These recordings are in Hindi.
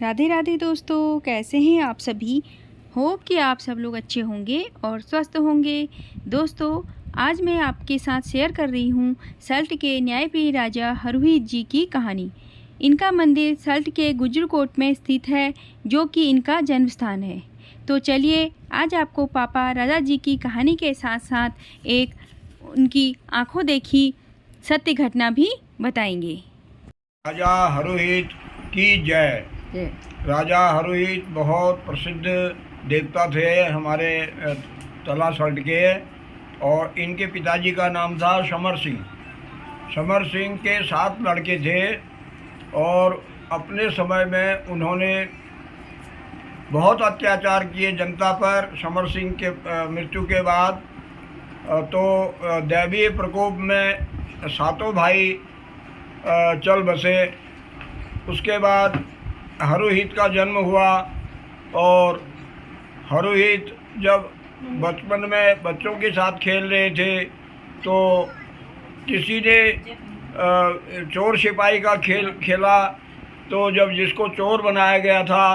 राधे राधे दोस्तों, कैसे हैं आप सभी। होप कि आप सब लोग अच्छे होंगे और स्वस्थ होंगे। दोस्तों, आज मैं आपके साथ शेयर कर रही हूँ सल्ट के न्यायप्रिय राजा हरहुत जी की कहानी। इनका मंदिर सल्ट के गुजरकोट में स्थित है, जो कि इनका जन्म स्थान है। तो चलिए, आज आपको पापा राजा जी की कहानी के साथ साथ एक उनकी आंखों देखी सत्य घटना भी बताएंगे। राजा हरहुत की जय। राजा हरहुत बहुत प्रसिद्ध देवता थे हमारे तला सल्ट के, और इनके पिताजी का नाम था समर सिंह। समर सिंह के 7 लड़के थे और अपने समय में उन्होंने बहुत अत्याचार किए जनता पर। समर सिंह के मृत्यु के बाद तो दैवीय प्रकोप में 7 भाई चल बसे। उसके बाद हरहुत का जन्म हुआ, और हरहुत जब बचपन में बच्चों के साथ खेल रहे थे तो किसी ने चोर सिपाही का खेल खेला। तो जब जिसको चोर बनाया गया था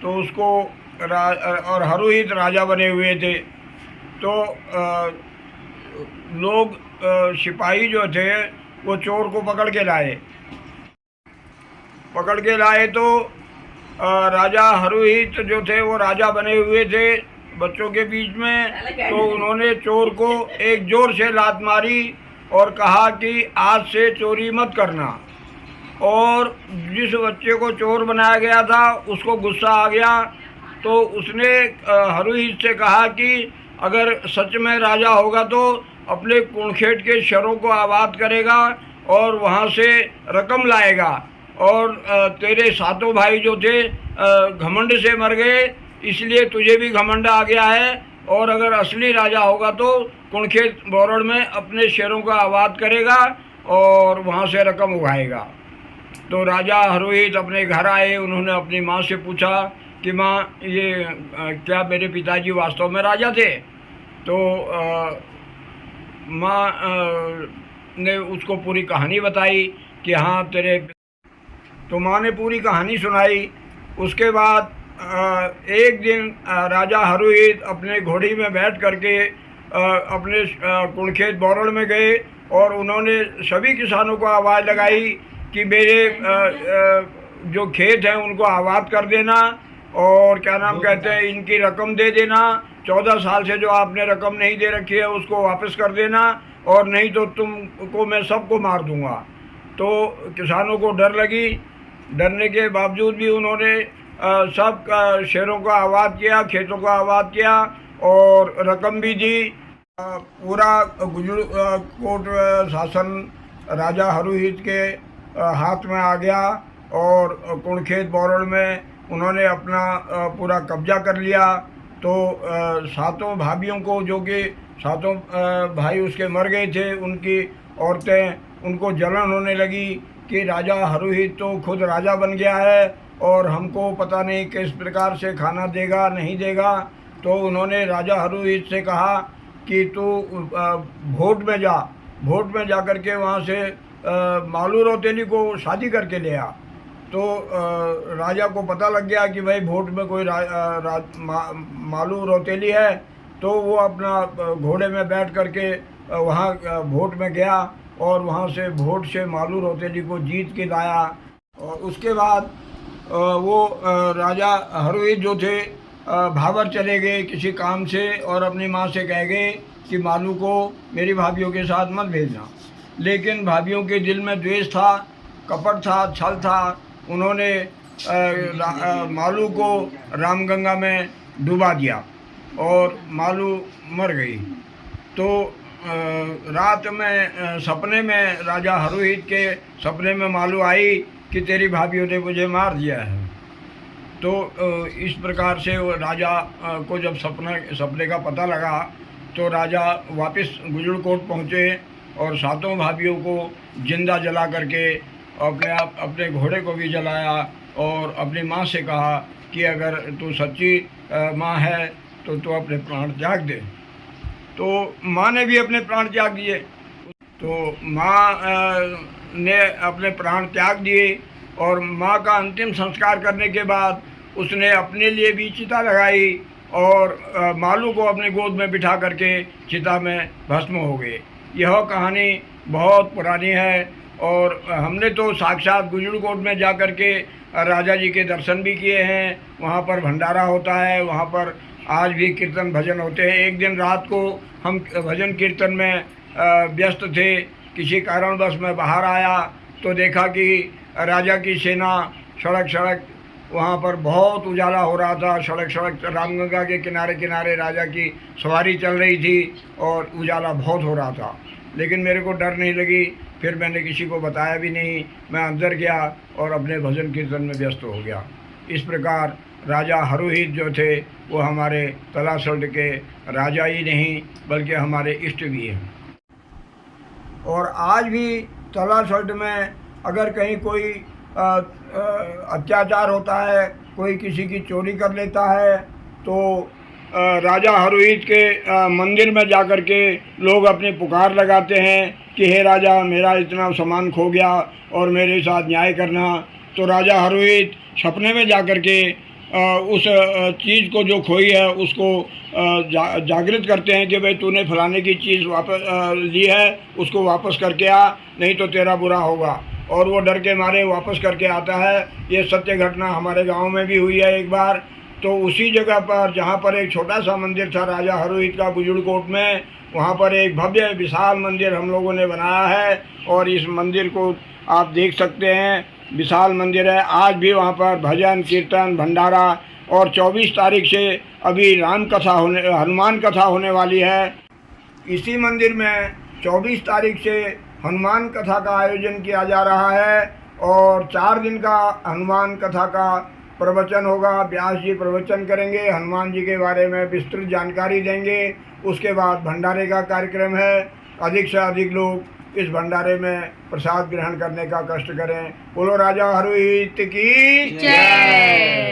तो उसको और हरहुत राजा बने हुए थे, तो लोग सिपाही जो थे वो चोर को पकड़ के लाए तो राजा हरहुत जो थे वो राजा बने हुए थे बच्चों के बीच में। तो उन्होंने चोर को एक जोर से लात मारी और कहा कि आज से चोरी मत करना। और जिस बच्चे को चोर बनाया गया था उसको गुस्सा आ गया, तो उसने हरहुत से कहा कि अगर सच में राजा होगा तो अपने कुणखेत के शहरों को आबाद करेगा और वहाँ से रकम लाएगा, और तेरे 7 भाई जो थे घमंड से मर गए, इसलिए तुझे भी घमंड आ गया है। और अगर असली राजा होगा तो कुणखेत बोरड़ में अपने शहरों को आबाद करेगा और वहाँ से रकम उगाएगा। तो राजा हरहुत अपने घर आए। उन्होंने अपनी माँ से पूछा कि माँ, ये क्या मेरे पिताजी वास्तव में राजा थे? तो माँ ने उसको पूरी कहानी बताई कि हाँ तेरे। तो माँ ने पूरी कहानी सुनाई। उसके बाद एक दिन राजा हरहुत अपने घोड़ी में बैठ करके अपने कुणखेत बोरड़ में गए, और उन्होंने सभी किसानों को आवाज़ लगाई कि मेरे जो खेत हैं उनको आबाद कर देना, और क्या नाम कहते हैं, इनकी रकम दे देना। 14 साल से जो आपने रकम नहीं दे रखी है उसको वापस कर देना, और नहीं तो तुमको मैं सबको मार दूंगा। तो किसानों को डर लगी। डरने के बावजूद भी उन्होंने सब शहरों को आबाद किया, खेतों को आबाद किया, और रकम भी दी। पूरा गुजरकोट शासन राजा हरहुत के हाथ में आ गया, और कुणखेत बोरड़ में उन्होंने अपना पूरा कब्जा कर लिया। तो 7 भाभीियों को, जो कि 7 भाई उसके मर गए थे, उनकी औरतें, उनको जलन होने लगी कि राजा हरहुत तो खुद राजा बन गया है और हमको पता नहीं किस प्रकार से खाना देगा नहीं देगा। तो उन्होंने राजा हरहुत से कहा कि तू भोट में जा करके वहाँ से मालू रौतेली को शादी करके ले आ। तो राजा को पता लग गया कि भाई भोट में कोई मालू रौतेली है। तो वो अपना घोड़े में बैठ करके वहाँ भोट में गया, और वहाँ से भोट से मालू रौतेली को जीत के लाया। और उसके बाद वो राजा हरहुत जो थे भाबर चले गए किसी काम से, और अपनी माँ से कह गए कि मालू को मेरी भाभीियों के साथ मत भेजना। लेकिन भाभीियों के दिल में द्वेष था, कपट था, छल था। उन्होंने मालू को रामगंगा में डुबा दिया और मालू मर गई। तो रात में सपने में राजा हरहुत के सपने में मालू आई कि तेरी भाभीियों ने मुझे मार दिया है। तो इस प्रकार से राजा को जब सपने का पता लगा, तो राजा वापस गुजरकोट पहुँचे और 7 भाभीियों को जिंदा जला करके अपने घोड़े को भी जलाया, और अपनी माँ से कहा कि अगर तू सच्ची माँ है तो तू अपने प्राण त्याग दे। तो माँ ने भी अपने प्राण त्याग दिए। तो माँ ने अपने प्राण त्याग दिए, और माँ का अंतिम संस्कार करने के बाद उसने अपने लिए भी चिता लगाई और मालू को अपनी गोद में बिठा करके चिता में भस्म हो गए। यह कहानी बहुत पुरानी है और हमने तो साक्षात गुजरकोट में जा कर के राजा जी के दर्शन भी किए हैं। वहाँ पर भंडारा होता है, वहाँ पर आज भी कीर्तन भजन होते हैं। एक दिन रात को हम भजन कीर्तन में व्यस्त थे, किसी कारणवश मैं बाहर आया तो देखा कि राजा की सेना सड़क वहाँ पर बहुत उजाला हो रहा था। सड़क रामगंगा के किनारे किनारे राजा की सवारी चल रही थी और उजाला बहुत हो रहा था, लेकिन मेरे को डर नहीं लगी। फिर मैंने किसी को बताया भी नहीं, मैं अंदर गया और अपने भजन कीर्तन में व्यस्त हो गया। इस प्रकार राजा हरुहित जो थे वो हमारे तलासल्ट के राजा ही नहीं बल्कि हमारे इष्ट भी हैं। और आज भी तलासल्ट में अगर कहीं कोई अत्याचार होता है, कोई किसी की चोरी कर लेता है, तो राजा हरुहित के मंदिर में जाकर के लोग अपनी पुकार लगाते हैं कि हे राजा, मेरा इतना सामान खो गया और मेरे साथ न्याय करना। तो राजा हरुहित सपने में जाकर के उस चीज़ को जो खोई है उसको जागृत करते हैं कि भाई तूने फलाने की चीज़ वापस ली है, उसको वापस करके आ, नहीं तो तेरा बुरा होगा। और वो डर के मारे वापस करके आता है। ये सत्य घटना हमारे गांव में भी हुई है एक बार। तो उसी जगह पर जहाँ पर एक छोटा सा मंदिर था राजा हरुहित का गुजरकोट में, वहाँ पर एक भव्य विशाल मंदिर हम लोगों ने बनाया है और इस मंदिर को आप देख सकते हैं। विशाल मंदिर है। आज भी वहाँ पर भजन कीर्तन भंडारा और 24 तारीख से अभी हनुमान कथा होने वाली है। इसी मंदिर में 24 तारीख से हनुमान कथा का आयोजन किया जा रहा है और 4 दिन का हनुमान कथा का प्रवचन होगा। व्यास जी प्रवचन करेंगे, हनुमान जी के बारे में विस्तृत जानकारी देंगे। उसके बाद भंडारे का कार्यक्रम है। अधिक से अधिक लोग इस भंडारे में प्रसाद ग्रहण करने का कष्ट करें। बोलो राजा हरुहित की जय।